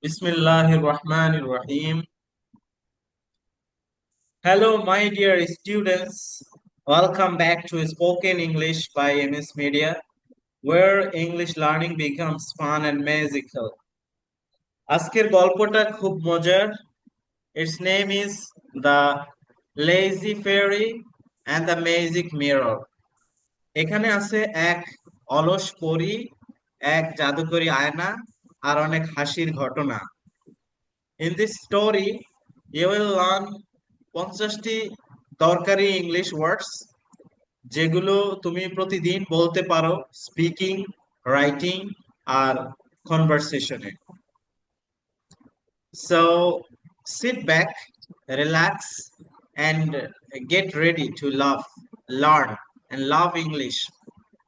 Bismillahir Rahmanir Rahim. Hello, my dear students. Welcome back to Spoken English by MS Media, where English learning becomes fun and magical. আজকের গল্পটা খুব মজার। Its name is The Lazy Fairy and the Magic Mirror. এখানে আছে এক অলস পরী, এক জাদুকরী আয়না আর অনেক হাসির ঘটনা। In this story, you will learn 50টি দরকারি ইংলিশ ওয়ার্ডস যেগুলো তুমি প্রতিদিন বলতে পারো speaking, writing R কনভারসেশনে। So sit back, relax, and get ready to laugh, learn, and love English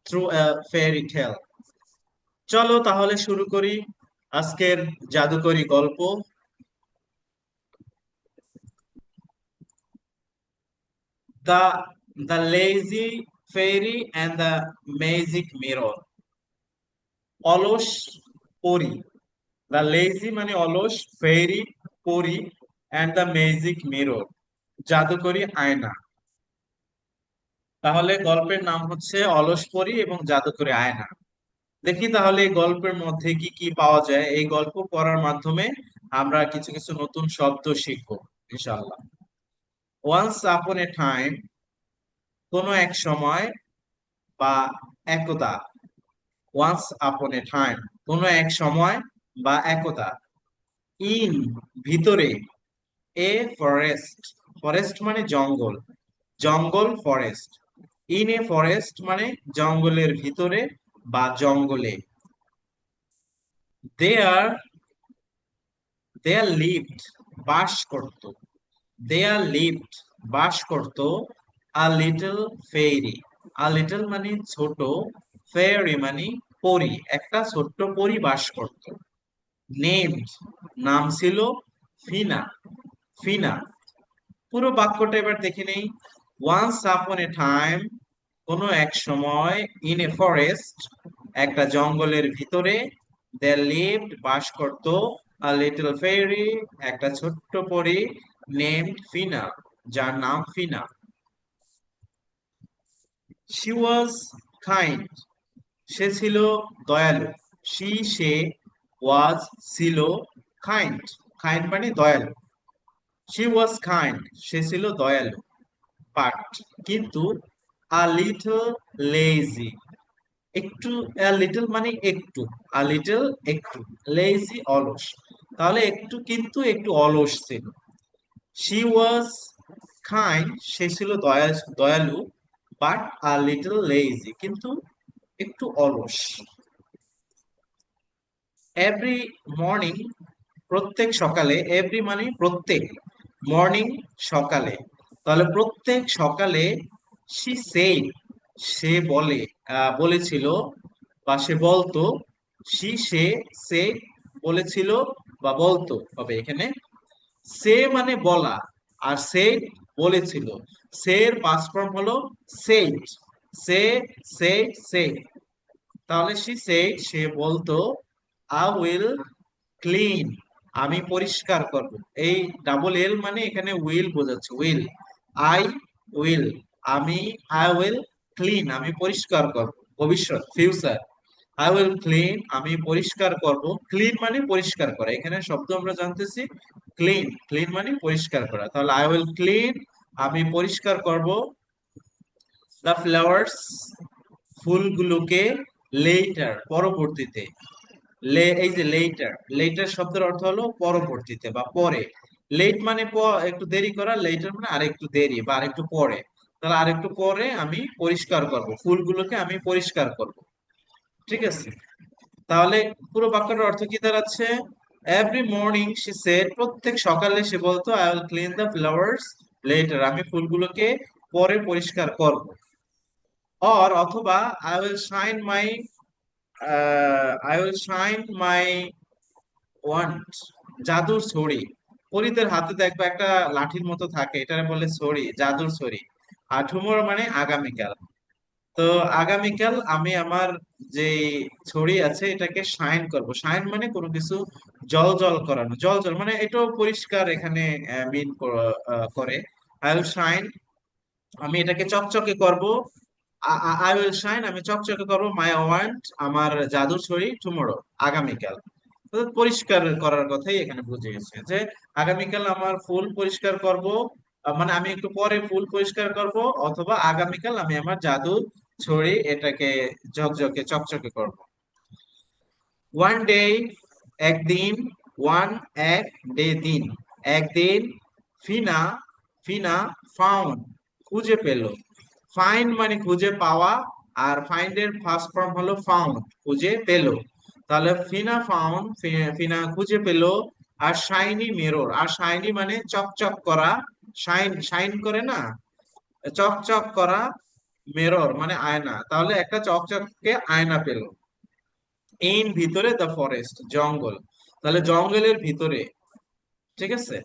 through a fairy tale. চলো তাহলে শুরু করি আজকের জাদুকরী গল্প। The the lazy fairy and the magic mirror. অলস পরী, দ্য লেজি মানে অলস, ফেরি পরী, অ্যান্ড দ্য ম্যাজিক মিরর জাদুকরী আয়না। তাহলে গল্পের নাম হচ্ছে অলস পরী এবং জাদুকরী আয়না। দেখি তাহলে এই গল্পের মধ্যে কি কি পাওয়া যায়। এই গল্প পড়ার মাধ্যমে আমরা কিছু কিছু নতুন শব্দ শিখবো ইনশাআল্লাহ। ওয়ান্স আপন এ টাইম, কোনো এক সময় বা একদা। ওয়ান্স আপন এ টাইম, কোনো এক সময় বা একদা। ইন ভিতরে, এ ফরেস্ট, ফরেস্ট মানে জঙ্গল, জঙ্গল ফরেস্ট। ইন এ ফরেস্ট মানে জঙ্গলের ভিতরে বা জঙ্গলে। দেয়ার, দেয়ার লিভড বাস করত, দেয়ার লিভড বাস করত, a little ferry, a little মানে ছোট, ফেরি মানে পরী, একটা ছোট্ট পরী বাস করত। নেমড নাম ছিল ফিনা, ফিনা। পুরো বাক্যটা এবার দেখে নেই। ওয়ান্স আপন এ টাইম, কোনো এক সময়, ইন এ ফরেস্ট একটা জঙ্গলের ভিতরে, দে লিভড বাস করত, আ লিটল ফেরি একটা ছোট্ট পরী, নেমড ফিনা যার নাম ফিনা। শি ওয়াজ কাইন্ড, সে ছিল দয়ালু। সে ওয়াজ ছিল, কাইন্ড, কাইন্ড মানে দয়ালু। শি ওয়াজ কাইন্ড সে ছিল দয়ালু, বাট কিন্তু, আ লিটল লেজি একটু, আ লিটল মানে একটু, আ লিটল একটু, লেজি অলস, তাহলে একটু কিন্তু একটু অলস ছিল। শি ওয়াজ কাইন্ড সে ছিল দয়ালু, বাট আ লিটল লেজি কিন্তু একটু অলস। এভরি মর্নিং প্রত্যেক সকালে, এভরি মানে প্রত্যেক, মর্নিং সকালে, তাহলে প্রত্যেক সকালে। সি সেড সে বলে, বলেছিল বা সে বলতো। সে বলেছিল বা বলতো হবে এখানে। সে মানে বলা, আর সে বলেছিল। সের পাস্ট ফর্ম হলো সেড, সে, সে। তাহলে সে বলতো, আই উইল ক্লিন আমি পরিষ্কার করব। এই ডাবল এল মানে এখানে উইল বোঝাচ্ছে, উইল, আই উইল আমি, আই উইল ক্লিন আমি পরিষ্কার করব, ভবিষ্যৎ ফিউচার। আই উইল ক্লিন আমি পরিষ্কার করব, ক্লিন মানে পরিষ্কার করা, এখানে শব্দ আমরা জানতেছি ক্লিন, ক্লিন মানে পরিষ্কার করা, তাহলে আই উইল ক্লিন আমি পরিষ্কার করব, দ্য ফ্লাওয়ার্স ফুলগুলোকে, লেটার পরবর্তীতে। এই যে লেটার, লেটার শব্দের অর্থ হলো পরবর্তীতে বা পরে। লেট মানে একটু দেরি করা, লেটার মানে আরেকটু দেরি বা আরেকটু পরে, তাহলে আরেকটু পরে আমি পরিষ্কার করব, ফুলগুলোকে আমি পরিষ্কার করব। ঠিক আছে, তাহলে পুরো বাক্যটার অর্থ কি দাঁড়াচ্ছে? এভরি মর্নিং শি সেড প্রত্যেক সকালে সে বলতো, I will clean the flowers letter আমি ফুলগুলোকে পরে পরিষ্কার করব। অথবা I will shine my, I will shine my want জাদুর ছড়ি। পরীদের হাতে দেখবে একটা লাঠির মতো থাকে, এটারে বলে ছড়ি, জাদুর ছড়ি। আর টুমোরো মানে আগামীকাল। তো আগামীকাল আমি আমার যে ছড়ি আছে এটাকে শাইন করব, শাইন মানে কোনো কিছু জল জল করানো, জল জল মানে এটাও পরিষ্কার এখানে মিন করে। আই উইল শাইন, আমি এটাকে চকচকে করব। আই উইল শাইন, আমি চকচকে করব মাই ওয়ান্ট, আমার জাদুর ছড়ি টুমরো, আগামীকাল। তো পরিষ্কার করার কথাই এখানে বুঝে গেছে যে আগামীকাল আমার ফুল পরিষ্কার করব, মানে আমি একটু পরে ফুল পরিষ্কার করব, অথবা আগামীকাল আমি আমার জাদুর ছড়ি এটাকে ঝকঝকে চকচকে করব। ওয়ান ডে, একদিন, ওয়ান এক, ডে দিন, একদিন, ফিনা, ফিনা ফাউন্ড, খুঁজে পেল। ফাইন্ড মানে খুঁজে পাওয়া, আর ফাইন্ড এর ফার্স্ট ফর্ম হলো ফাউন্ড, খুঁজে পেল। তাহলে ফিনা ফাউন্ড, ফিনা খুঁজে পেল। আর শাইনি মিরর, আর শাইনি মানে চকচক করা, শাইন শাইন করে না, চকচক করা, মিরর মানে আয়না, তাহলে একটা চকচকে আয়না পেল। ইন ভিতরে, দ্য ফরেস্ট জঙ্গল, তাহলে জঙ্গলের ভিতরে। ঠিক আছে,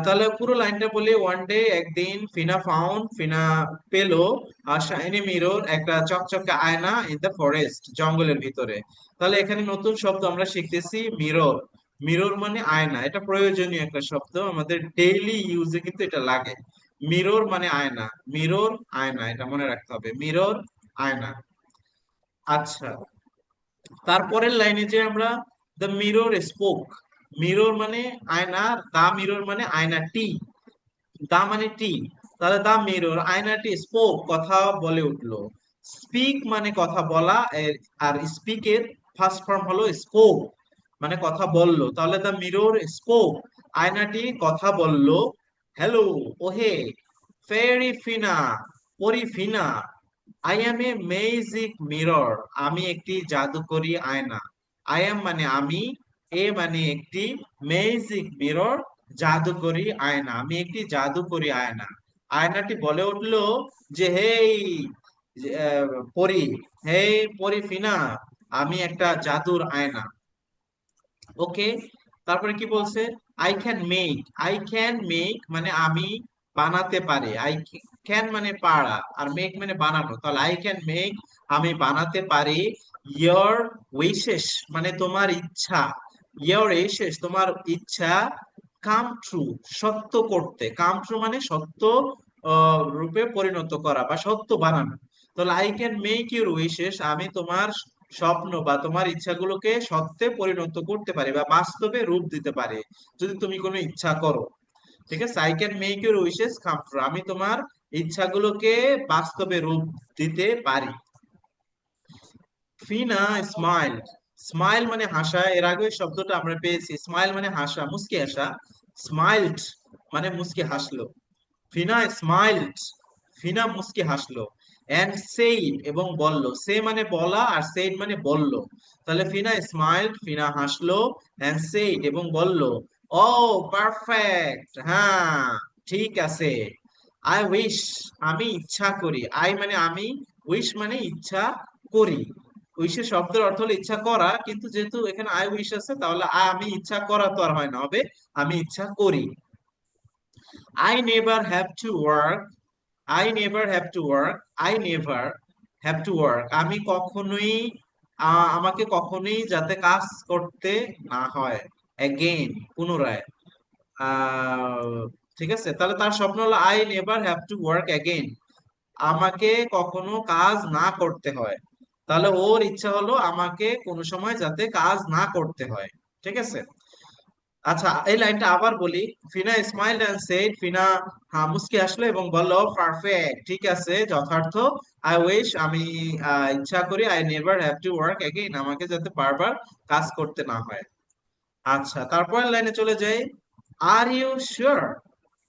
তাহলে পুরো লাইনটা বলি, ওয়ান ডে একদিন, ফিনা ফাউন্ড ফিনা পেলো, আর শাইনি মিরর একটা চকচকে আয়না, ইন দ্য ফরেস্ট জঙ্গলের ভিতরে। তাহলে এখানে নতুন শব্দ আমরা শিখতেছি, মিরর। মিরর মানে আয়না, এটা প্রয়োজনীয় একটা শব্দ, আমাদের ডেইলি ইউজে কিন্তু এটা লাগে। মিরর মানে আয়না, মিরর আয়না, এটা মনে রাখতে হবে, মিরর আয়না। আচ্ছা, তারপরের লাইনে যে আমরা, দ্য মিরর স্পোক, মিরর মানে আয়না, দা মিরর মানে আয়নাটি, দা মানে টি, তাহলে দা মিরর আয়নাটি স্পোক কথা বলে উঠলো। স্পিক মানে কথা বলা, আর স্পিক এর ফার্স্ট ফর্ম হলো স্পোক, মানে কথা বললো, তাহলে দা মিরর স্পোক, আয়নাটি কথা বললো। হ্যালো, ওহে, ফেরি ফিনা, পরি Fina, I am a magic mirror, আমি একটি জাদুকরী আয়না। আই অ্যাম মানে আমি, এ মানে একটি, ম্যাজিক মিরর জাদুকরী আয়না, আমি একটি জাদুকরী আয়না। আয়নাটি বলে উঠলো যে হেই, পরি, হেই পরি ফিনা, আমি একটা জাদুর আয়না। ওকে, তারপরে কি বলছে, I can make, I can make মানে আমি বানাতে পারি, আই ক্যান মানে পারা, আর মেক মানে বানানো, তাহলে আই ক্যান মেক আমি বানাতে পারি। ইয়োর উইশেস মানে তোমার ইচ্ছা, ইয়োর উইশেস তোমার ইচ্ছা, কাম ট্রু সত্য করতে, কাম ট্রু মানে সত্য রূপে পরিণত করা বা সত্য বানানো। তাহলে I can make your wishes, আমি তোমার স্বপ্ন বা তোমার ইচ্ছাগুলোকে সত্যে পরিণত করতে পারি বা বাস্তবে রূপ দিতে পারি, যদি তুমি কোনো ইচ্ছা করো। ঠিক আছে, I can make your wishes come true, আমি তোমার ইচ্ছাগুলোকে বাস্তবে রূপ দিতে পারি। ফিনা স্মাইল, স্মাইল মানে হাসা, এর আগে ওই শব্দটা আমরা পেয়েছি, স্মাইল মানে হাসা, মুস্কি হাসা, স্মাইলড মানে মুস্কি হাসলো। ফিনা স্মাইলড, ফিনা মুস্কি হাসলো। এন্ড সেইড এবং বলল, সে মানে বলা, আর সেইড মানে বলল, তাহলে ফিনা স্মাইলড ফিনা হাসলো, এন্ড সেইড এবং বলল, ও পারফেক্ট, হ্যাঁ ঠিক আছে। আই উইশ আমি ইচ্ছা করি, আই মানে আমি, উইশ মানে ইচ্ছা করি। উইশের শব্দের অর্থ হলো ইচ্ছা করা, কিন্তু যেহেতু এখানে আই উইশ আছে, তাহলে আমি ইচ্ছা করা তো আর হয় না, হবে আমি ইচ্ছা করি। I never have to work, I never have to work, I never have to work, আমি কখনোই, আমাকে কখনোই যাতে কাজ করতে না হয়, অ্যাগেইন পুনরায়। আহ, ঠিক আছে, তাহলে তার স্বপ্ন হলো I never have to work again, আমাকে কখনো কাজ না করতে হয়, তাহলে ওর ইচ্ছা হলো আমাকে কোনো সময় যাতে কাজ না করতে হয়। ঠিক আছে, আচ্ছা এই লাইনটা আবার বলি, ফিনা স্মাইল এন্ড সেড, ফিনা মুস্কি হাসলো এবং বলল, পারফেক্ট ঠিক আছে, যথার্থ। আই উইশ আমি ইচ্ছা করি, I never have to work again, আমাকে যাতে বারবার কাজ করতে না হয়। আচ্ছা, তারপরের লাইনে চলে যাই, আর ইউ শিওর,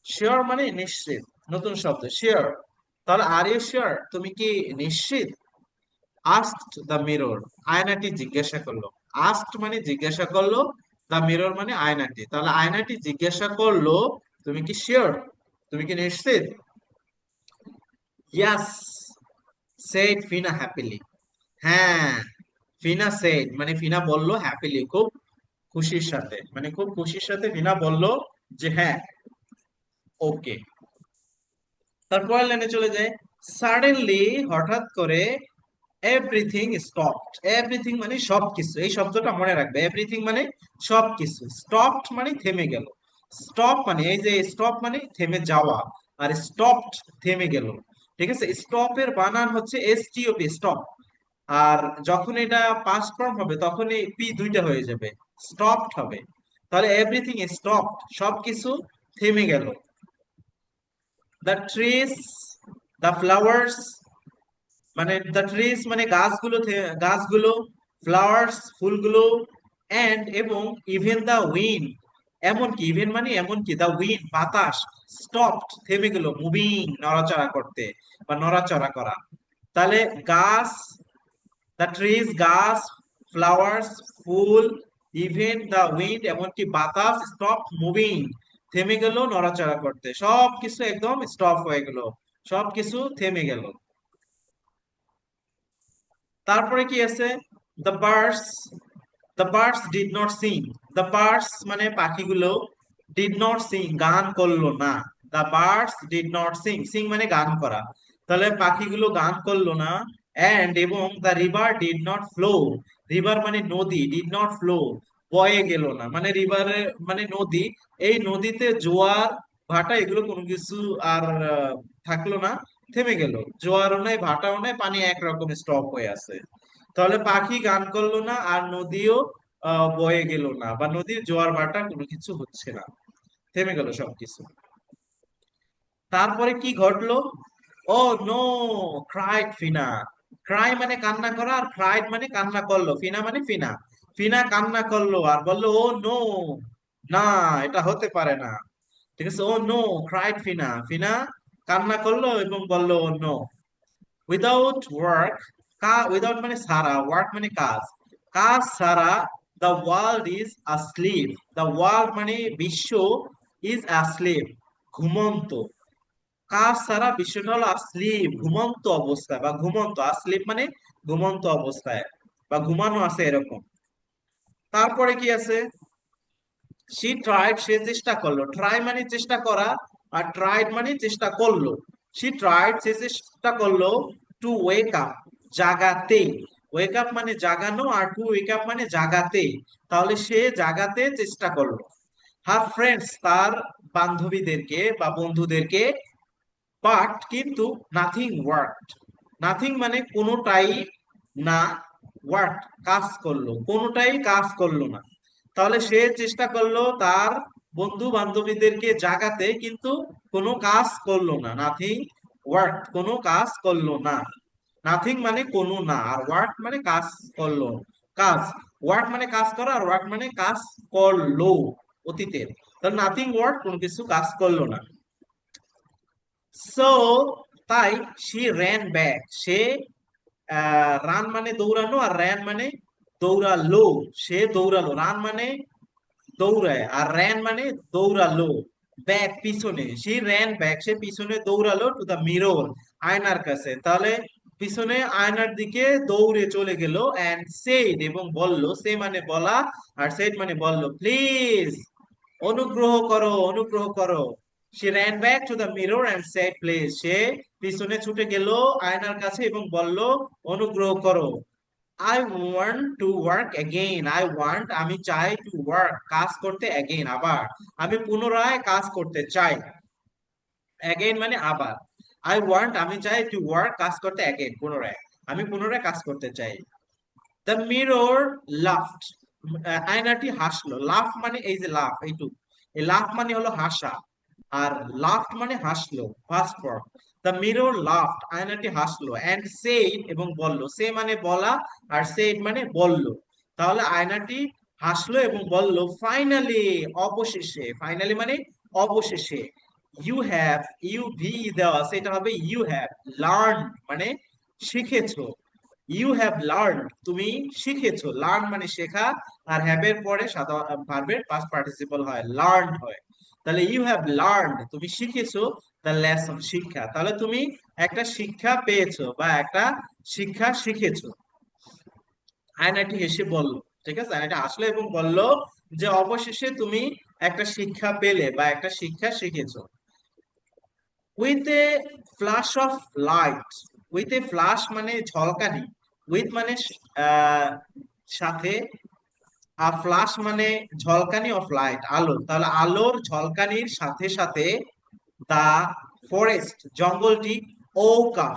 শিওর মানে নিশ্চিত, নতুন শব্দ শিওর, তাহলে আর ইউ শিওর তুমি কি নিশ্চিত। আস্কড দ্য মিরর, আয়নাটি জিজ্ঞাসা করলো, আস্কড মানে জিজ্ঞাসা করলো, দ্য মিরর মানে আয়নাটি, তাহলে আয়নাটি জিজ্ঞাসা করলো, তুমি কি শিওর, তুমি কি নিশ্চিত। ইয়াস সেড ফিনা হ্যাপিলি, হ্যাঁ, ফিনা সেড মানে ফিনা বলল, হ্যাপিলি খুব খুশির সাথে, মানে খুব খুশির সাথে ফিনা বলল যে হ্যাঁ, ওকে। তারপর লাইনে চলে যায়, সাডেনলি হঠাৎ করে, এভরিথিং স্টপড। এভরিথিং মানে সবকিছু, এই শব্দটা মনে রাখবে। এভরিথিং মানে সবকিছু, স্টপড মানে থেমে গেল। স্টপ মানে এই যে স্টপ মানে থেমে যাওয়া, আর স্টপড থেমে গেল। ঠিক আছে, স্টপের বানান হচ্ছে STOP, স্টপ। আর যখন এটা পাস্ট ফর্ম হবে তখন এই পি দুইটা হয়ে যাবে, স্টপড হবে। তাহলে এভরিথিং স্টপড, সবকিছু থেমে গেল। দ্য ট্রিজ, দ্য ফ্লাওয়ার্স, মানে দ্য ট্রিজ মানে গাছগুলো, গাছগুলো, ফ্লাওয়ার্স ফুলগুলো, এন্ড এবং ইভেন দা উইন্ড, এমনকি ইভেন মানে এমনকি দা উইন্ড বাতাস, স্টপড থেমে গেল, মুভিং নড়াচড়া করতে বা নড়াচড়া করা। তাহলে গাছ, দ্য ট্রিজ গাছ, ফ্লাওয়ার্স ফুল, ইভেন দা উইন্ড এমনকি বাতাস, স্টপ মুভিং থেমে গেল নড়াচড়া করতে, সবকিছু একদম স্টপ হয়ে গেল, সবকিছু থেমে গেল। তারপরে কি আছে, the birds, the birds did not sing, the birds মানে পাখিগুলো, ডিড নট সিং গান করলো না। The birds did not sing, Singh মানে গান করা, তাহলে পাখিগুলো গান করলো না। এন্ড এবং the river did not flow, river মানে নদী, ডিড নট ফ্লো বয়ে গেল না, মানে রিভারে মানে নদী, এই নদীতে জোয়ার ভাটা এগুলো কোনো কিছু আর থাকলো না, থেমে গেল। জোয়ারও নাই ভাটাও নাই, পানি একরকম স্টপ হয়ে আছে। তাহলে পাখি গান করলো না, আর নদীও বয়ে গেল না, বা নদীর জোয়ার ভাটা কোনো কিছু হচ্ছে না, থেমে গেল সবকিছু। তারপরে কি ঘটলো, ও নো, ক্রাইড ফিনা। ক্রাই মানে কান্না করা, আর ক্রাইড মানে কান্না করলো, ফিনা মানে ফিনা। ফিনা কান্না করলো আর বললো ও নো, না এটা হতে পারে না। ঠিক আছে, ও নো, ক্রাইড ফিনা, ফিনা কান্না করলো এবং বললো ও নো। উইদাউট ওয়ার্ক, উইদাউট মানে সারা, ওয়ার্ক মানে কাজ, কাজ ছাড়া the world is asleep, the world মানে বিশ্ব, ইজ asleep ঘুমন্ত। কাজ ছাড়া বিশ্বটা হলো asleep ঘুমন্ত অবস্থায়, বা ঘুমন্ত, asleep মানে ঘুমন্ত অবস্থায় বা ঘুমানো আছে এরকম। তারপরে কি আছে, সে ট্রাইড সে চেষ্টা করলো, ট্রাই মানে চেষ্টা করা, আর ট্রাইড মানে চেষ্টা করলো। সে ট্রাইড সে চেষ্টা করলো, টু ওয়েক আপ জাগাতে, ওয়েক আপ মানে জাগানো, আর টু ওয়েক আপ মানে জাগাতে, তাহলে সে জাগাতে চেষ্টা করলো। হার ফ্রেন্ডস তার বান্ধবীদেরকে বা বন্ধুদেরকে, বাট কিন্তু নাথিং ওয়ার্কড, নাথিং মানে কোনোটাই না, ওয়ার্ক কাজ করলো, কোনোটাই কাজ করলো না। তাহলে সে চেষ্টা করলো তার বন্ধু বান্ধবীদেরকে জাগাতে, কিন্তু কোনো কাজ করলো না, নাথিং ওয়ার্ক কোনো কাজ করলো না। নাথিং মানে কোনো না, আর ওয়ার্ক মানে কাজ করলো, কাজ। ওয়ার্ক মানে কাজ করা, আর ওয়ার্ক মানে কাজ করলো অতীতের। তাহলে নাথিং ওয়ার্ক কোনো কিছু কাজ করলো না। সো তাই সে র্যান ব্যাক, সে রান মানে দৌড়ানো, আর র্যান মানে দৌড়ালো, সে দৌড়ালো। রান মানে দৌড়ায়, আর র্যান মানে দৌড়ালো। ব্যাক পিছনে, সে র্যান ব্যাক সে পিছনে দৌড়ালো, টু দা মিরর আয়নার কাছে। তাহলে পিছনে আয়নার দিকে দৌড়ে চলে গেল, এন্ড সেড এবং বলল, সে মানে বলা, আর সেড মানে বলল, প্লিজ অনুগ্রহ করো, অনুগ্রহ করো। সে ran back to the mirror and said please, সে পিছনে ছুটে গেল আয়নার কাছে এবং বলল, অনুগ্রহ করো। I want to work again, I want আমি চাই, to work কাজ করতে, again আবার, আমি পুনরায় কাজ করতে চাই। again মানে আবার, I want আমি চাই, to work কাজ করতে, again পুনরায়, আমি পুনরায় কাজ করতে চাই। দ্য মিরর লাফড, আয়নাটি হাসলো। লাফ মানে এই যে লাফ, এইটু, এই লাফ মানে হলো হাসা, আর লাফড মানে হাসলো, first form. The mirror laughed আয়নাটি হাসলো, এন্ড সেইড এবং বলল, সে মানে বলা, আর সেইড মানে বলল। তাহলে আয়নাটি হাসলো এবং বলল, ফাইনালি অবশেষে, ফাইনালি মানে অবশেষে, ইউ হ্যাভ, ইউ ভি দেওয়া আছে, এটা হবে ইউ হ্যাভ লার্ন মানে শিখেছো। ইউ হ্যাভ লার্ন তুমি শিখেছো, লার্ন মানে শেখা, আর হ্যাভ এর পরে সাদা ভার্বের পাস্ট পার্টিসিপল হয়, লার্ন হয়। তাহলে ইউ হ্যাভ লার্ন তুমি শিখেছো, দ্য লেসন শিক্ষা, তাহলে তুমি একটা শিক্ষা পেয়েছো বা একটা শিক্ষা শিখেছো। আয়নাটি হেসে বলল, ঠিক আছে, আয়নাটি হাসলো এবং বলল যে অবশেষে তুমি একটা শিক্ষা পেলে বা একটা শিক্ষা শিখেছো। With a flash of light, with a flash মানে ঝলকানি, উইথ মানে আহ, সাথে, আর ফ্লাশ মানে ঝলকানি অফ লাইট, আলো, তাহলে আলোর ঝলকানির সাথে সাথে দা ফরেস্ট জঙ্গলটি ওক আপ,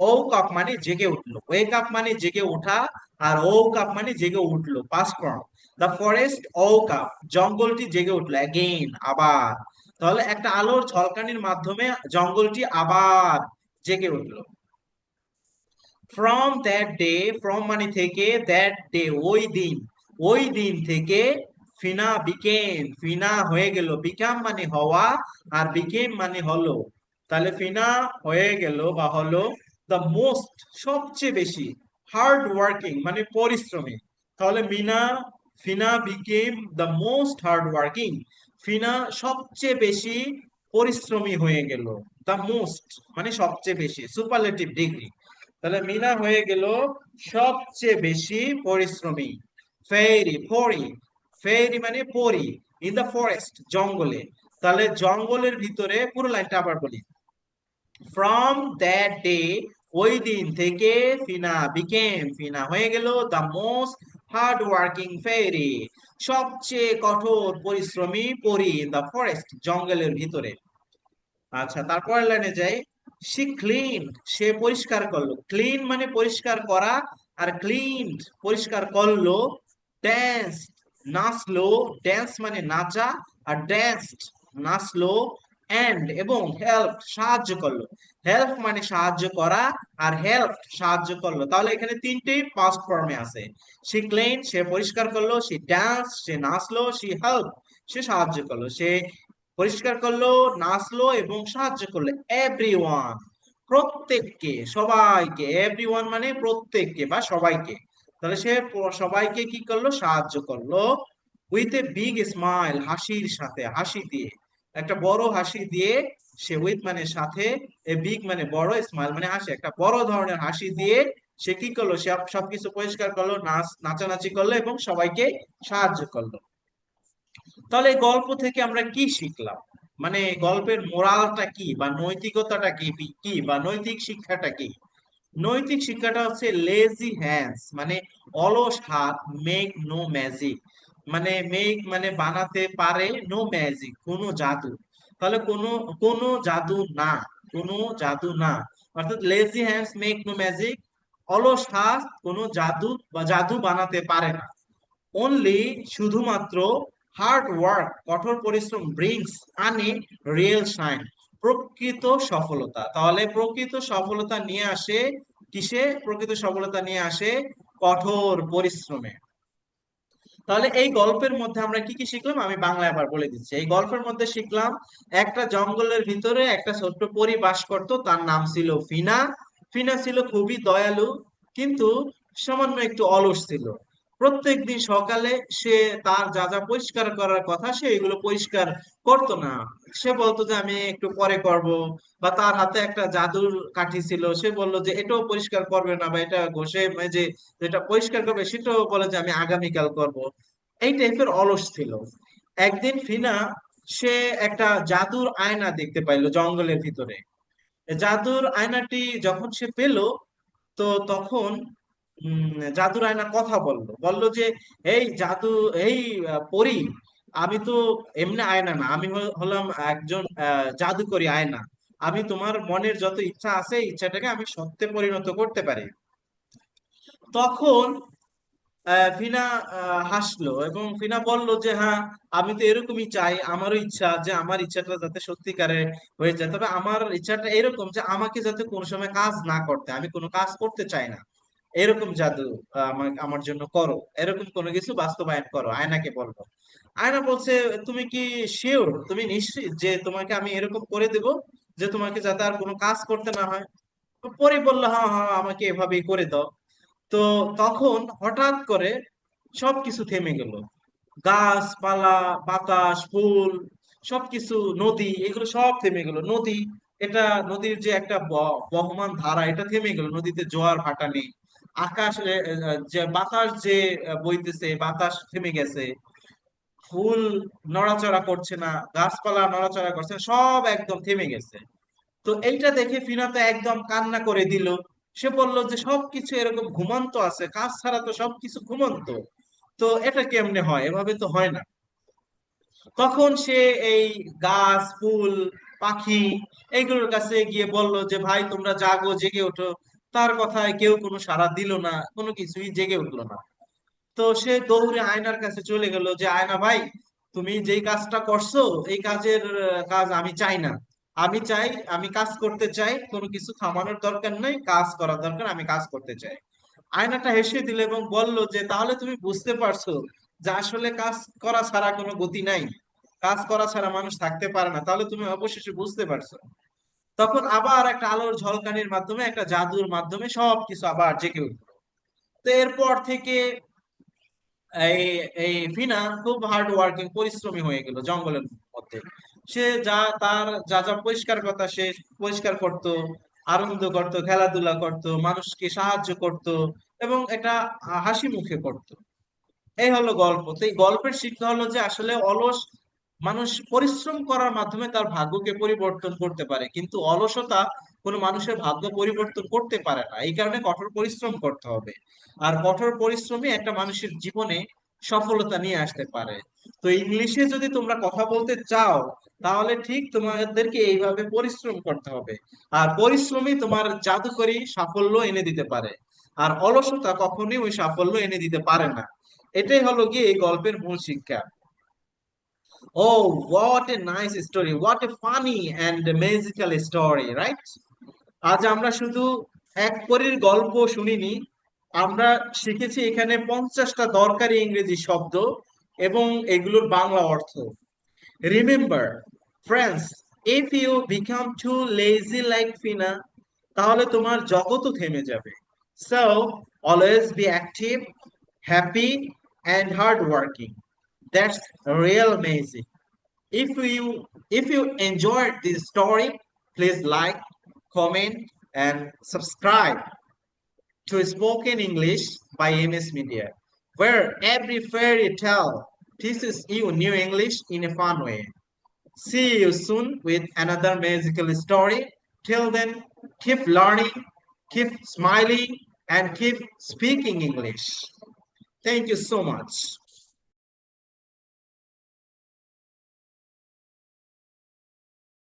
ওক আপ মানে জেগে উঠলো, ওয়েক আপ মানে জেগে ওঠা, আর ওক আপ মানে জেগে উঠলো, পাস্ট ফর্ম। দা ফরেস্ট ওক আপ, জঙ্গলটি জেগে উঠলো, অ্যাগেইন আবার। তাহলে একটা আলোর ঝলকানির মাধ্যমে জঙ্গলটি আবার জেগে উঠলো। ফ্রম দ্যাট ডে, ফ্রম মানে থেকে, দ্যাট ডে ওই দিন, ওই দিন থেকে ফিনা বিকেম, ফিনা হয়ে গেল, বিকাম মানে হওয়া, আর বিকেম মানে হলো, তাহলে ফিনা হয়ে গেল বা হলো দ্য মোস্ট সবচেয়ে বেশি, হার্ড ওয়ার্কিং মানে পরিশ্রমী, তাহলে Fina became the most hard working, Fina সবচেয়ে বেশি পরিশ্রমী হয়ে গেল, দ্য মোস্ট মানে সবচেয়ে বেশি, সুপারলেটিভ ডিগ্রি, তাহলে মিনা হয়ে গেল সবচেয়ে বেশি পরিশ্রমী। ফেরি পরি, ফেরি মানে পরি, ইন দা ফরেস্ট জঙ্গলে, তাহলে জঙ্গলের ভিতরে, পুরো লাইনটা আবার বলি, ফ্রম দ্যাট ডে ওই দিন থেকে, ফিনা বিকেম ফিনা হয়ে গেল দ্য মোস্ট হার্ড ওয়ার্কিং ফেরি, সবচেয়ে কঠোর পরিশ্রমী পরি, ইন দা ফরেস্ট জঙ্গলের ভিতরে। আচ্ছা, তারপরের লাইনে যাই। সে ক্লিন, সে পরিষ্কার করলো, ক্লিন মানে পরিষ্কার করা, আর ক্লিন পরিষ্কার করলো, ড্যান্স নাচলো, ড্যান্স মানে নাচা, আর ড্যান্সড নাচলো, এন্ড এবং হেল্প সাহায্য করলো, হেল্প মানে সাহায্য করা, আর হেল্প সাহায্য করলো, তাহলে এখানে তিনটেই পাস্ট ফর্মে আছে। সে ক্লিন সে পরিষ্কার করলো, সে ড্যান্স সে নাচলো, সে হেল্প সে সাহায্য করলো, সে পরিষ্কার করলো, নাচলো এবং সাহায্য করলো, এভরিওয়ান প্রত্যেককে, সবাইকে, এভরিওয়ান মানে প্রত্যেককে বা সবাইকে, তাহলে সে সবাইকে কি করলো, সাহায্য করলো, উইথ এ বিগ স্মাইল হাসির সাথে, হাসি দিয়ে, একটা বড় হাসি দিয়ে, সে উইথ মানে সাথে, এ বিগ মানে বড়, স্মাইল মানে হাসি, একটা বড় ধরনের হাসি দিয়ে সে কি করলো, সে সবকিছু পরিষ্কার করলো, নাচানাচি করলো এবং সবাইকে সাহায্য করলো। তাহলে এই গল্প থেকে আমরা কি শিখলাম, মানে গল্পের মোরালটা কি বা নৈতিকতাটা কি, কি বা নৈতিক শিক্ষাটা কি? নৈতিক শিক্ষাটা হচ্ছে লেজি হ্যান্ডস মানে অলস হাত, মেক নো ম্যাজিক, মানে মেক মানে বানাতে পারে, নো ম্যাজিক কোনো জাদু, তাহলে কোনো কোনো জাদু না, কোনো জাদু না, অর্থাৎ lazy hands make no magic, অলস হাত কোনো জাদু বা জাদু বানাতে পারে না, অনলি শুধুমাত্র, হার্ড ওয়ার্ক কঠোর পরিশ্রম, ব্রিংস আনে, রিয়েল শাইন প্রকৃত সফলতা, তাহলে প্রকৃত সফলতা নিয়ে আসে, কিসে প্রকৃত সফলতা নিয়ে আসে, কঠোর পরিশ্রমে। তাহলে এই গল্পের মধ্যে আমরা কি কি শিখলাম, আমি বাংলায় আবার বলে দিচ্ছি। এই গল্পের মধ্যে শিখলাম, একটা জঙ্গলের ভিতরে একটা ছোট্ট পরী বাস করত, তার নাম ছিল ফিনা। ফিনা ছিল খুবই দয়ালু, কিন্তু সামান্য একটু অলস ছিল। প্রত্যেকদিন সকালে সে তার যা যা পরিষ্কার করার কথা সে এগুলো পরিষ্কার করতো না, সে বলতো যে আমি একটু পরে করব, বা তার হাতে একটা জাদুর কাঠি ছিল, সে বলল যে এটাও পরিষ্কার করবে না, বা এটা ঘষে মেজে যেটা পরিষ্কার করবে সেটাও বলে যে আমি আগামীকাল করব, এই টাইপের অলস ছিল। একদিন ফিনা সে একটা জাদুর আয়না দেখতে পাইলো জঙ্গলের ভিতরে। জাদুর আয়নাটি যখন সে পেল, তো তখন জাদুর আয়না কথা বললো, বললো যে এই জাদু, এই পরী, আমি তো এমনি আয়না না, আমি হলাম একজন জাদুকরী আয়না, আমি তোমার মনের যত ইচ্ছা আছে এই ইচ্ছাটাকে আমি সত্যে পরিণত করতে পারি। তখন ফিনা হাসলো এবং ফিনা বলল যে হ্যাঁ, আমি তো এরকমই চাই, আমারও ইচ্ছা যে আমার ইচ্ছাটা যাতে সত্যিকারে হয়ে যায়, তবে আমার ইচ্ছাটা এরকম যে আমাকে যাতে কোনো সময় কাজ না করতে, আমি কোনো কাজ করতে চাই না, এরকম জাদু আমার আমার জন্য করো, এরকম কোনো কিছু বাস্তবায়ন করো, আয়নাকে বলবো। আয়না বলছে, তুমি কি শিওর, তুমি নিশ্চিত যে তোমাকে আমি এরকম করে দেব, যে তোমাকে যাতে আর কোনো কাজ করতে না হয়? তো পরে বললো হ্যাঁ হ্যাঁ, আমাকে এভাবেই করে দাও। তো তখন হঠাৎ করে সবকিছু থেমে গেল, গাছপালা, বাতাস, ফুল, সবকিছু, নদী, এগুলো সব থেমে গেল। নদী, এটা নদীর যে একটা বহমান ধারা, এটা থেমে গেল, নদীতে জোয়ার ভাটা নেই। আকাশ যে বাতাস যে বইতেছে, বাতাস থেমে গেছে, ফুল নড়াচড়া করছে না, গাছপালা নড়াচড়া করছে না, সব একদম থেমে গেছে। তো এইটা দেখে ফিনা তো একদম কান্না করে দিল, সে বলল যে সবকিছু এরকম ঘুমন্ত আছে, কাজ ছাড়া তো সবকিছু ঘুমন্ত, তো এটা কেমনে হয়, এভাবে তো হয় না। তখন সে এই গাছ, ফুল, পাখি এইগুলোর কাছে গিয়ে বলল যে ভাই তোমরা জাগো, জেগে ওঠো। তার কথায় কেউ কোনো সাড়া দিল না, কোনো কিছুই জেগে উঠলো না। তো সে দৌড়ে আয়নার কাছে চলে গেল যে আয়না ভাই, তুমি যেই কাজটা করছো এই কাজের কাজ আমি চাই না। আমি চাই, আমি কাজ করতে চাই, কোনো কিছু থামানোর দরকার নেই, কাজ করার দরকার, আমি কাজ করতে চাই। আয়নাটা হেসে দিল এবং বলল যে তাহলে তুমি বুঝতে পারছো যে আসলে কাজ করা ছাড়া কোনো গতি নাই, কাজ করা ছাড়া মানুষ থাকতে পারে না, তাহলে তুমি অবশেষে বুঝতে পারছো। তখন আবার একটা আলোর ঝলকানির মাধ্যমে, একটা জাদুর মাধ্যমে সবকিছু আবার জেগে উঠলো। তো এরপর থেকে এই এই ফিনা খুব হার্ড ওয়ার্কিং, পরিশ্রমী হয়ে গেল জঙ্গলের মধ্যে। সে যা তার যা যা পরিষ্কার কথা সে পরিষ্কার করত, আনন্দ করত, খেলাধুলা করত, মানুষকে সাহায্য করত, এবং এটা হাসি মুখে করত। এই হলো গল্প। তো এই গল্পের শিক্ষা হলো যে আসলে অলস মানুষ পরিশ্রম করার মাধ্যমে তার ভাগ্যকে পরিবর্তন করতে পারে, কিন্তু অলসতা কোনো মানুষের ভাগ্য পরিবর্তন করতে পারে না। এই কারণে কঠোর পরিশ্রম করতে হবে। আর কঠোর পরিশ্রমই একটা মানুষের জীবনে সফলতা নিয়ে আসতে পারে। তো ইংলিশে যদি তোমরা কথা বলতে চাও, তাহলে ঠিক তোমাদেরকে এইভাবে পরিশ্রম করতে হবে। আর পরিশ্রমই তোমার জাদুকরী সাফল্য এনে দিতে পারে। আর অলসতা কখনোই ওই সাফল্য এনে দিতে পারে না। এটাই হলো গিয়ে এই গল্পের মূল শিক্ষা। Oh, what a nice story. What a funny and magical story, right? আজ আমরা শুধু এক পরীর গল্প শুনিনি, আমরা শিখেছি এখানে 50টা দরকারি ইংরেজি শব্দ এবং এগুলোর বাংলা অর্থ। Remember, friends, if you become too lazy like Fina, তাহলে তোমার জগতও থেমে যাবে। So always be active, happy and hard working. That's real magic. If you enjoyed this story, please like, comment, and subscribe to Spoken English by MS Media, where every fairy tale teaches you new English in a fun way. See you soon with another magical story. Till then, keep learning, keep smiling, and keep speaking English. Thank you so much.